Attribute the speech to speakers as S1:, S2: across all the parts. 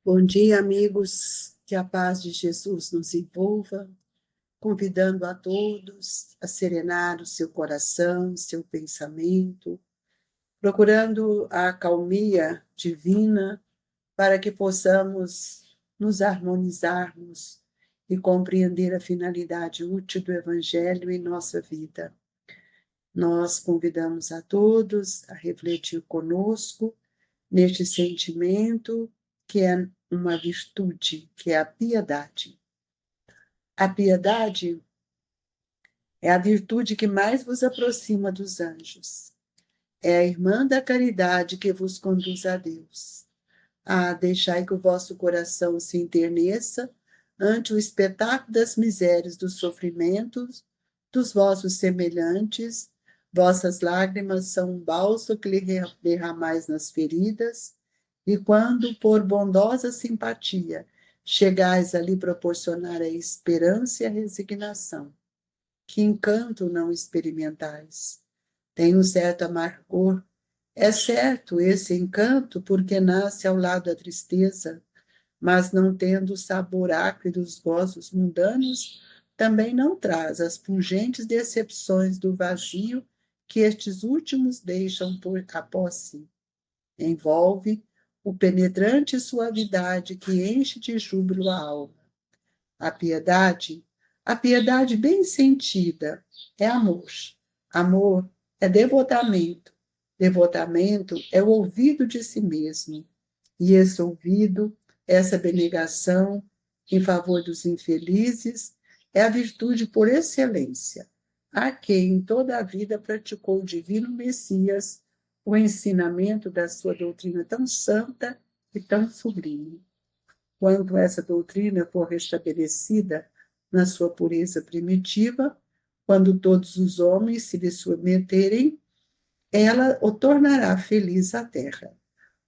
S1: Bom dia, amigos. Que a paz de Jesus nos envolva, convidando a todos a serenar o seu coração, seu pensamento, procurando a acalmia divina para que possamos nos harmonizarmos e compreender a finalidade útil do Evangelho em nossa vida. Nós convidamos a todos a refletir conosco neste sentimento que é uma virtude, que é a piedade. A piedade é a virtude que mais vos aproxima dos anjos. É a irmã da caridade que vos conduz a Deus. Deixai que o vosso coração se enterneça ante o espetáculo das misérias, dos sofrimentos dos vossos semelhantes. Vossas lágrimas são um bálsamo que lhe derramais nas feridas, e quando, por bondosa simpatia, chegais a lhe proporcionar a esperança e a resignação, que encanto não experimentais. Tem um certo amargor. É certo esse encanto, porque nasce ao lado da tristeza, mas não tendo o sabor acre dos gozos mundanos, também não traz as pungentes decepções do vazio que estes últimos deixam após si. Envolve o penetrante suavidade que enche de júbilo a alma. A piedade, a piedade bem sentida, é amor. Amor é devotamento. Devotamento é o ouvido de si mesmo. E esse ouvido, essa abnegação em favor dos infelizes, é a virtude por excelência, a quem em toda a vida praticou o divino Messias o ensinamento da sua doutrina tão santa e tão sublime. Quando essa doutrina for restabelecida na sua pureza primitiva, quando todos os homens se lhe submeterem, ela o tornará feliz à terra,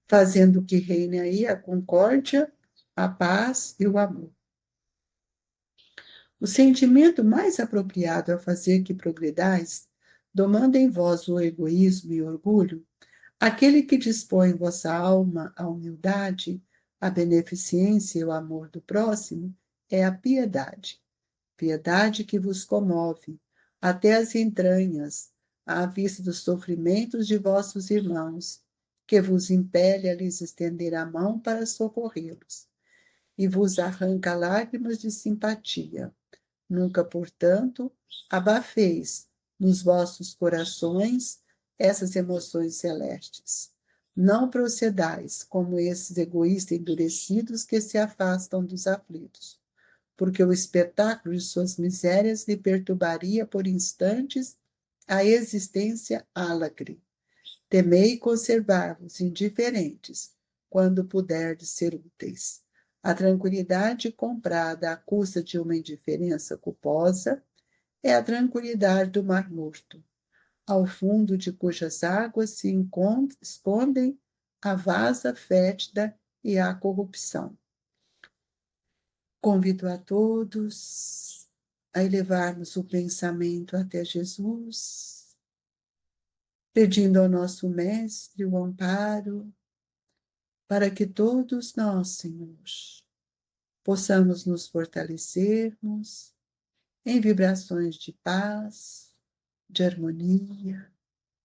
S1: fazendo que reine aí a concórdia, a paz e o amor. O sentimento mais apropriado a fazer que progredais, domando em vós o egoísmo e o orgulho, aquele que dispõe vossa alma à humildade, à beneficência e ao amor do próximo, é a piedade. Piedade que vos comove até as entranhas, à vista dos sofrimentos de vossos irmãos, que vos impele a lhes estender a mão para socorrê-los, e vos arranca lágrimas de simpatia. Nunca, portanto, abafeis nos vossos corações essas emoções celestes. Não procedais como esses egoístas endurecidos que se afastam dos aflitos, porque o espetáculo de suas misérias lhe perturbaria por instantes a existência álacre. Temei conservar-vos indiferentes, quando puderdes ser úteis. A tranquilidade comprada à custa de uma indiferença culposa é a tranquilidade do Mar Morto, ao fundo de cujas águas se escondem a vasa fétida e a corrupção. Convido a todos a elevarmos o pensamento até Jesus, pedindo ao nosso Mestre o amparo, para que todos nós, Senhor, possamos nos fortalecermos em vibrações de paz, de harmonia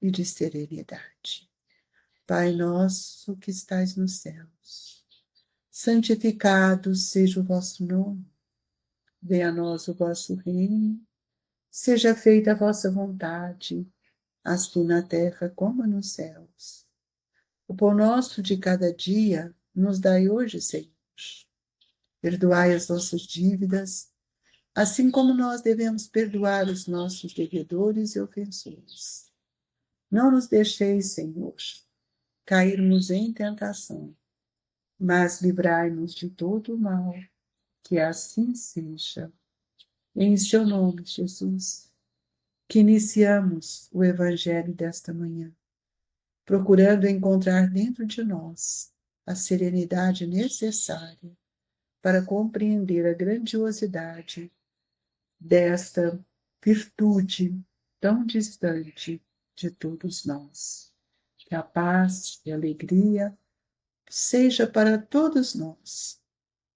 S1: e de serenidade. Pai nosso que estais nos céus, santificado seja o vosso nome, venha a nós o vosso reino, seja feita a vossa vontade, assim na terra como nos céus. O pão nosso de cada dia nos dai hoje, Senhor. Perdoai as nossas dívidas, assim como nós devemos perdoar os nossos devedores e ofensores. Não nos deixeis, Senhor, cairmos em tentação, mas livrai-nos de todo o mal, que assim seja. Em seu nome, Jesus, que iniciamos o Evangelho desta manhã, procurando encontrar dentro de nós a serenidade necessária para compreender a grandiosidade desta virtude tão distante de todos nós. Que a paz e a alegria seja para todos nós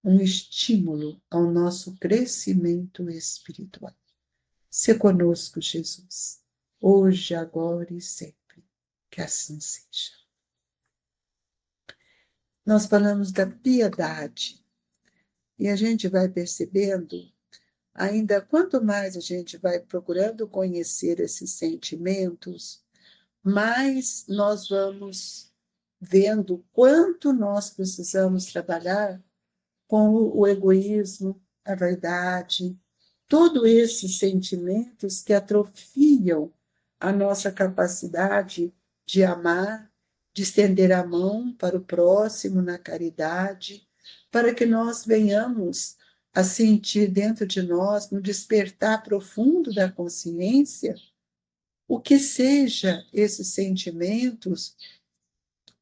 S1: um estímulo ao nosso crescimento espiritual. Se conosco, Jesus, hoje, agora e sempre. Que assim seja. Nós falamos da piedade e a gente vai percebendo, ainda quanto mais a gente vai procurando conhecer esses sentimentos, mais nós vamos vendo quanto nós precisamos trabalhar com o egoísmo, a vaidade, todos esses sentimentos que atrofiam a nossa capacidade de amar, de estender a mão para o próximo na caridade, para que nós venhamos a sentir dentro de nós, no despertar profundo da consciência, o que seja esses sentimentos,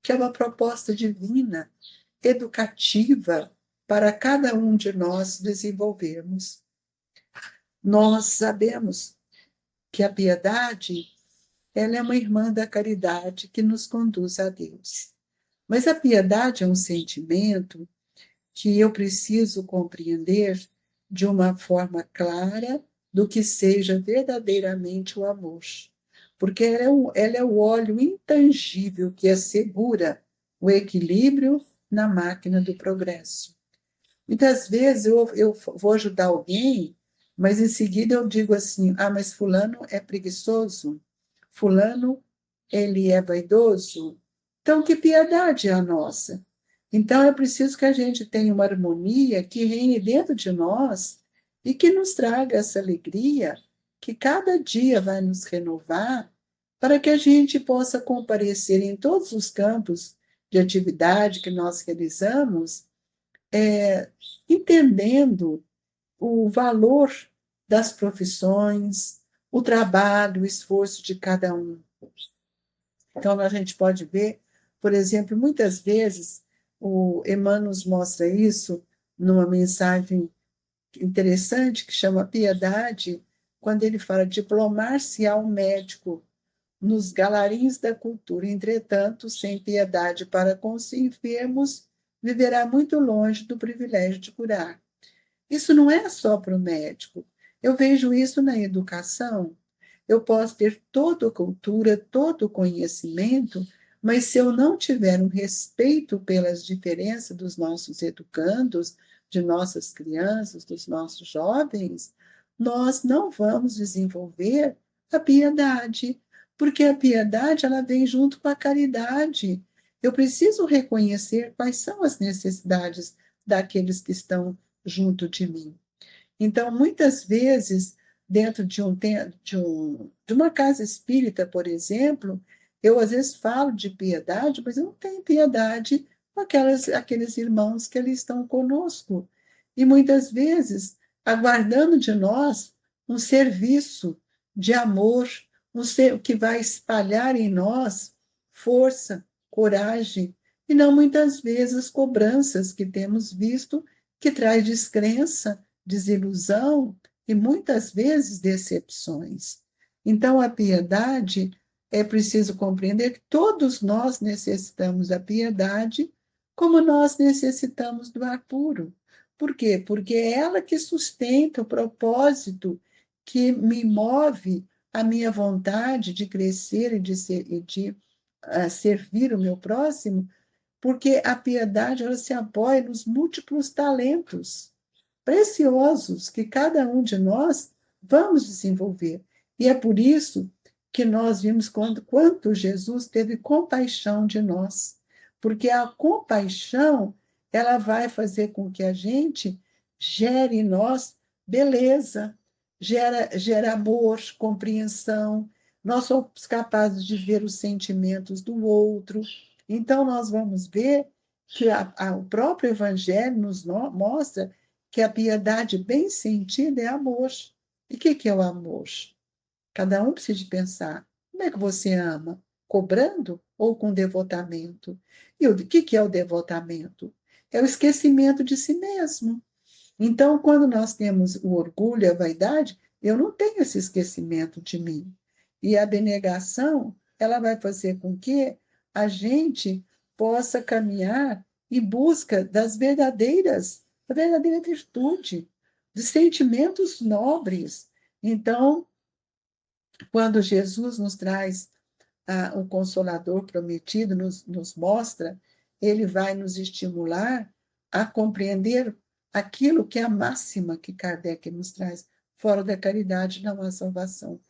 S1: que é uma proposta divina, educativa, para cada um de nós desenvolvermos. Nós sabemos que a piedade, ela é uma irmã da caridade que nos conduz a Deus. Mas a piedade é um sentimento que eu preciso compreender de uma forma clara do que seja verdadeiramente o amor. Porque ela é o óleo intangível que assegura o equilíbrio na máquina do progresso. Muitas vezes eu vou ajudar alguém, mas em seguida eu digo assim: ah, mas fulano é preguiçoso, fulano ele é vaidoso. Então, que piedade é a nossa? Então, é preciso que a gente tenha uma harmonia que reine dentro de nós e que nos traga essa alegria que cada dia vai nos renovar para que a gente possa comparecer em todos os campos de atividade que nós realizamos, entendendo o valor das profissões, o trabalho, o esforço de cada um. Então, a gente pode ver, por exemplo, muitas vezes o Emmanuel nos mostra isso numa mensagem interessante que chama Piedade, quando ele fala: diplomar-se-á um médico nos galarins da cultura, entretanto, sem piedade para com os enfermos, viverá muito longe do privilégio de curar. Isso não é só para o médico. Eu vejo isso na educação. Eu posso ter toda a cultura, todo o conhecimento, mas se eu não tiver um respeito pelas diferenças dos nossos educandos, de nossas crianças, dos nossos jovens, nós não vamos desenvolver a piedade, porque a piedade ela vem junto com a caridade. Eu preciso reconhecer quais são as necessidades daqueles que estão junto de mim. Então, muitas vezes, dentro de uma casa espírita, por exemplo, eu às vezes falo de piedade, mas eu não tenho piedade com aqueles irmãos que ali estão conosco. E muitas vezes, aguardando de nós um serviço de amor, que vai espalhar em nós força, coragem, e não muitas vezes cobranças que temos visto que traz descrença, desilusão e muitas vezes decepções. Então, a piedade, é preciso compreender que todos nós necessitamos da piedade, como nós necessitamos do ar puro. Por quê? Porque é ela que sustenta o propósito que me move a minha vontade de crescer e de servir o meu próximo, porque a piedade ela se apoia nos múltiplos talentos preciosos que cada um de nós vamos desenvolver. E é por isso que nós vimos quanto Jesus teve compaixão de nós, porque a compaixão ela vai fazer com que a gente gere em nós beleza, gera amor, compreensão, nós somos capazes de ver os sentimentos do outro. Então, nós vamos ver que o próprio Evangelho nos mostra que a piedade bem sentida é amor. E o que é o amor? Cada um precisa pensar. Como é que você ama? Cobrando ou com devotamento? E o que é o devotamento? É o esquecimento de si mesmo. Então, quando nós temos o orgulho e a vaidade, eu não tenho esse esquecimento de mim. E a abnegação, ela vai fazer com que a gente possa caminhar em busca da verdadeira virtude, de sentimentos nobres. Então, quando Jesus nos traz o Consolador prometido, nos mostra, ele vai nos estimular a compreender aquilo que é a máxima que Kardec nos traz. Fora da caridade não há salvação. O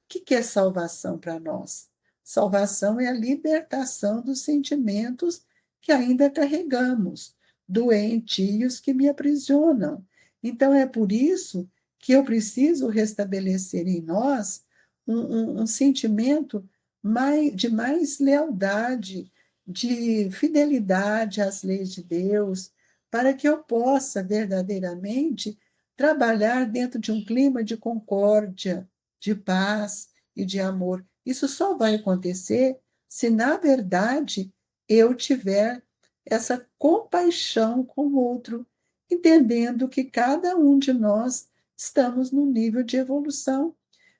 S1: que é salvação para nós? Salvação é a libertação dos sentimentos que ainda carregamos, doentios que me aprisionam. Então, é por isso que eu preciso restabelecer em nós um sentimento de mais lealdade, de fidelidade às leis de Deus, para que eu possa verdadeiramente trabalhar dentro de um clima de concórdia, de paz e de amor. Isso só vai acontecer se, na verdade, eu tiver essa compaixão com o outro, entendendo que cada um de nós estamos num nível de evolução.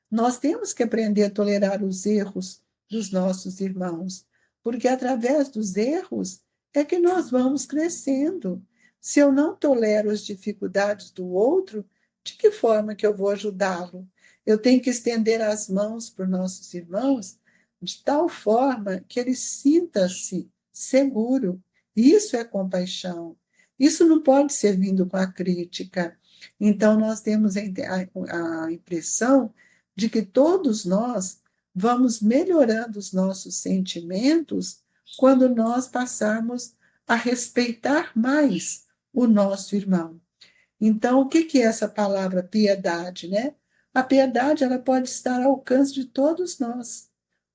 S1: Nós temos que aprender a tolerar os erros dos nossos irmãos, porque através dos erros é que nós vamos crescendo. Se eu não tolero as dificuldades do outro, de que forma que eu vou ajudá-lo? Eu tenho que estender as mãos para os nossos irmãos de tal forma que ele sinta-se seguro. Isso é compaixão. Isso não pode ser vindo com a crítica. Então, nós temos a impressão de que todos nós vamos melhorando os nossos sentimentos quando nós passarmos a respeitar mais o nosso irmão. Então, o que é essa palavra piedade, né? A piedade, ela pode estar ao alcance de todos nós,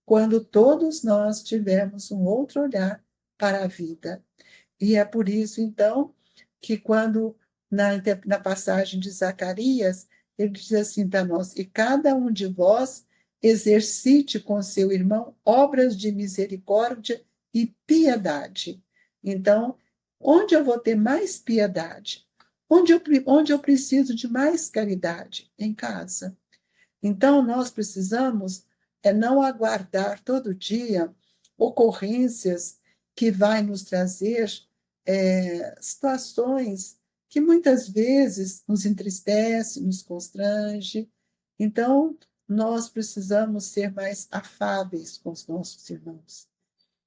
S1: quando todos nós tivermos um outro olhar para a vida. E é por isso, então, que quando, na passagem de Zacarias, ele diz assim para nós: e cada um de vós exercite com seu irmão obras de misericórdia e piedade. Então, onde eu vou ter mais piedade? Onde eu preciso de mais caridade? Em casa. Então, nós precisamos não aguardar todo dia ocorrências que vai nos trazer situações que muitas vezes nos entristece, nos constrange. Então, nós precisamos ser mais afáveis com os nossos irmãos.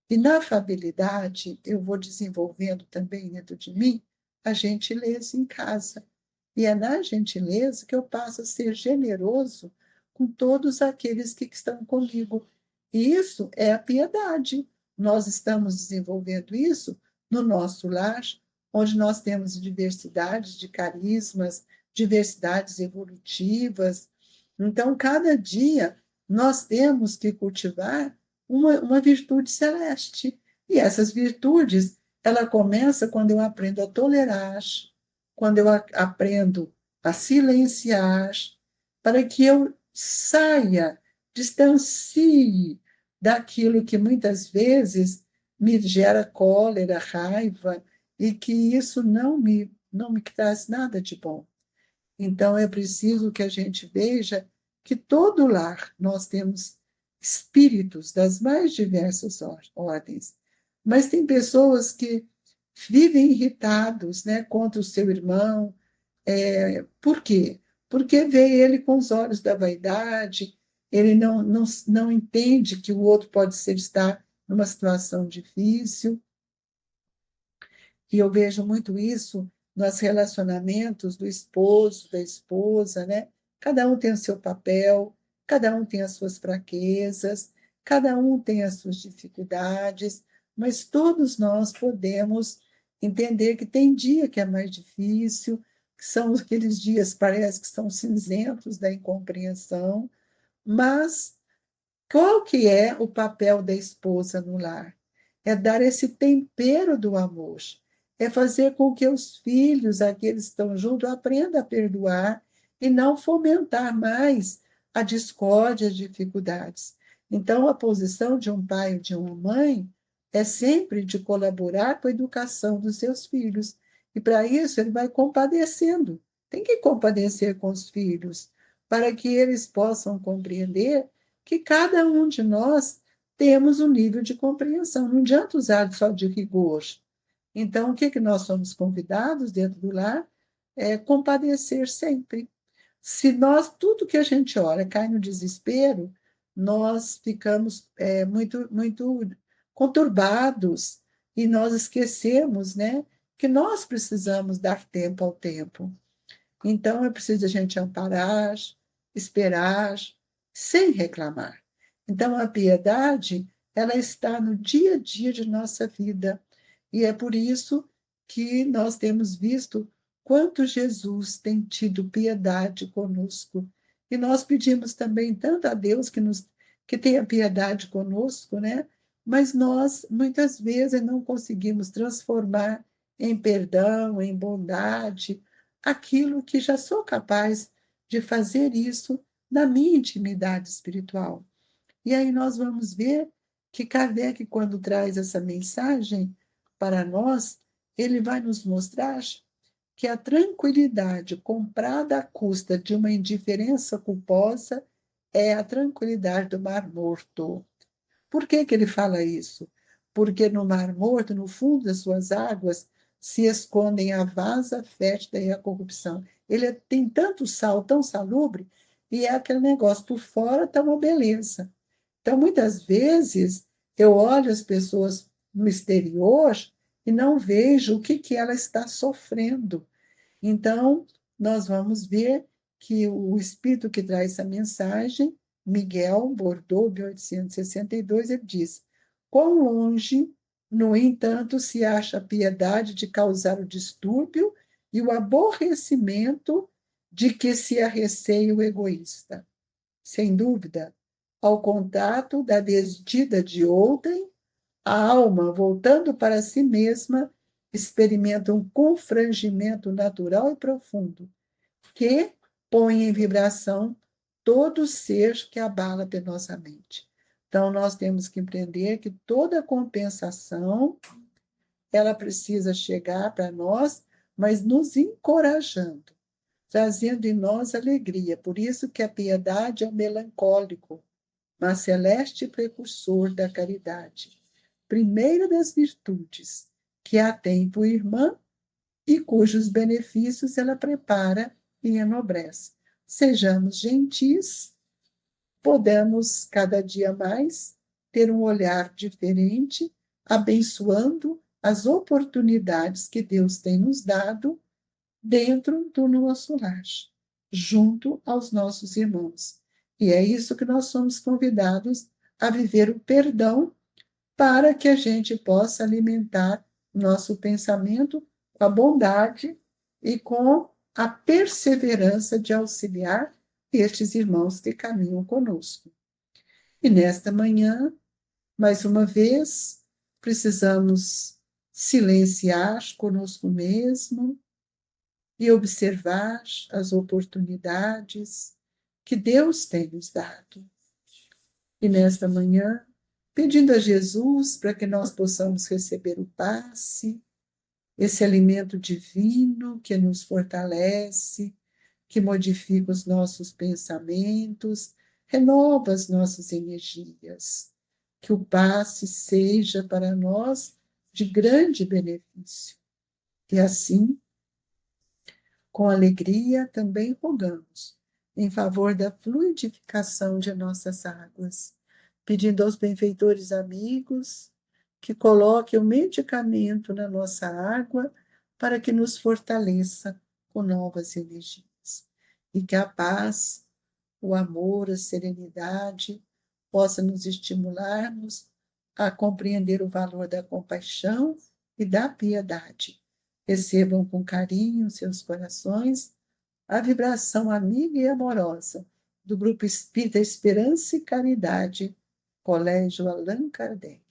S1: E na afabilidade, eu vou desenvolvendo também dentro de mim a gentileza em casa. E é na gentileza que eu passo a ser generoso com todos aqueles que estão comigo. E isso é a piedade. Nós estamos desenvolvendo isso no nosso lar, onde nós temos diversidades de carismas, diversidades evolutivas. Então, cada dia, nós temos que cultivar uma virtude celeste. E essas virtudes, ela começa quando eu aprendo a tolerar, quando eu aprendo a silenciar, para que eu saia, distancie daquilo que muitas vezes me gera cólera, raiva, e que isso não me traz nada de bom. Então, é preciso que a gente veja que todo lar nós temos espíritos das mais diversas ordens, mas tem pessoas que vivem irritados, né, contra o seu irmão. Por quê? Porque vê ele com os olhos da vaidade, ele não entende que o outro pode estar numa situação difícil. E eu vejo muito isso nos relacionamentos do esposo, da esposa, né? Cada um tem o seu papel, cada um tem as suas fraquezas, cada um tem as suas dificuldades, mas todos nós podemos entender que tem dia que é mais difícil, que são aqueles dias, parece que são cinzentos da incompreensão, mas qual que é o papel da esposa no lar? É dar esse tempero do amor, é fazer com que os filhos, aqueles que estão juntos, aprendam a perdoar e não fomentar mais a discórdia, as dificuldades. Então, a posição de um pai ou de uma mãe é sempre de colaborar com a educação dos seus filhos. E, para isso, ele vai compadecendo. Tem que compadecer com os filhos, para que eles possam compreender que cada um de nós temos um nível de compreensão. Não adianta usar só de rigor. Então, o que que nós somos convidados dentro do lar? É compadecer sempre. Se nós, tudo que a gente ora, cai no desespero, nós ficamos muito conturbados e nós esquecemos, né, que nós precisamos dar tempo ao tempo. Então, é preciso a gente amparar, esperar, sem reclamar. Então, a piedade, ela está no dia a dia de nossa vida. E é por isso que nós temos visto quanto Jesus tem tido piedade conosco. E nós pedimos também tanto a Deus que tenha piedade conosco, né? Mas nós, muitas vezes, não conseguimos transformar em perdão, em bondade, aquilo que já sou capaz de fazer isso na minha intimidade espiritual. E aí nós vamos ver que Kardec, quando traz essa mensagem para nós, ele vai nos mostrar que a tranquilidade comprada à custa de uma indiferença culposa é a tranquilidade do Mar Morto. Por que que ele fala isso? Porque no Mar Morto, no fundo das suas águas, se escondem a vasa fétida e a corrupção. Ele tem tanto sal, tão salubre, e é aquele negócio, por fora está uma beleza. Então, muitas vezes, eu olho as pessoas no exterior e não vejo o que que ela está sofrendo. Então, nós vamos ver que o espírito que traz essa mensagem, Miguel Bordeaux, 1862, ele diz: quão longe, no entanto, se acha a piedade de causar o distúrbio e o aborrecimento de que se arreceia o egoísta. Sem dúvida, ao contato da desdita de outrem, a alma, voltando para si mesma, experimenta um confrangimento natural e profundo, que põe em vibração todo ser que abala penosamente. Então, nós temos que entender que toda compensação, ela precisa chegar para nós, mas nos encorajando, trazendo em nós alegria. Por isso que a piedade é o melancólico, mas celeste precursor da caridade, primeira das virtudes, que há tempo irmã e cujos benefícios ela prepara e enobrece. Sejamos gentis, podemos cada dia mais ter um olhar diferente, abençoando as oportunidades que Deus tem nos dado dentro do nosso lar, junto aos nossos irmãos. E é isso que nós somos convidados a viver o perdão para que a gente possa alimentar nosso pensamento com a bondade e com a perseverança de auxiliar estes irmãos que caminham conosco. E nesta manhã, mais uma vez, precisamos silenciar conosco mesmo e observar as oportunidades que Deus tem nos dado. E nesta manhã, pedindo a Jesus para que nós possamos receber o passe, esse alimento divino que nos fortalece, que modifica os nossos pensamentos, renova as nossas energias. Que o passe seja para nós de grande benefício. E assim, com alegria, também rogamos em favor da fluidificação de nossas águas, pedindo aos benfeitores amigos que coloquem o medicamento na nossa água para que nos fortaleça com novas energias. E que a paz, o amor, a serenidade possa nos estimular-nos a compreender o valor da compaixão e da piedade. Recebam com carinho seus corações a vibração amiga e amorosa do Grupo Espírita Esperança e Caridade, Colégio Allan Kardec.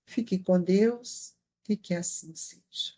S1: Fique com Deus e que assim seja.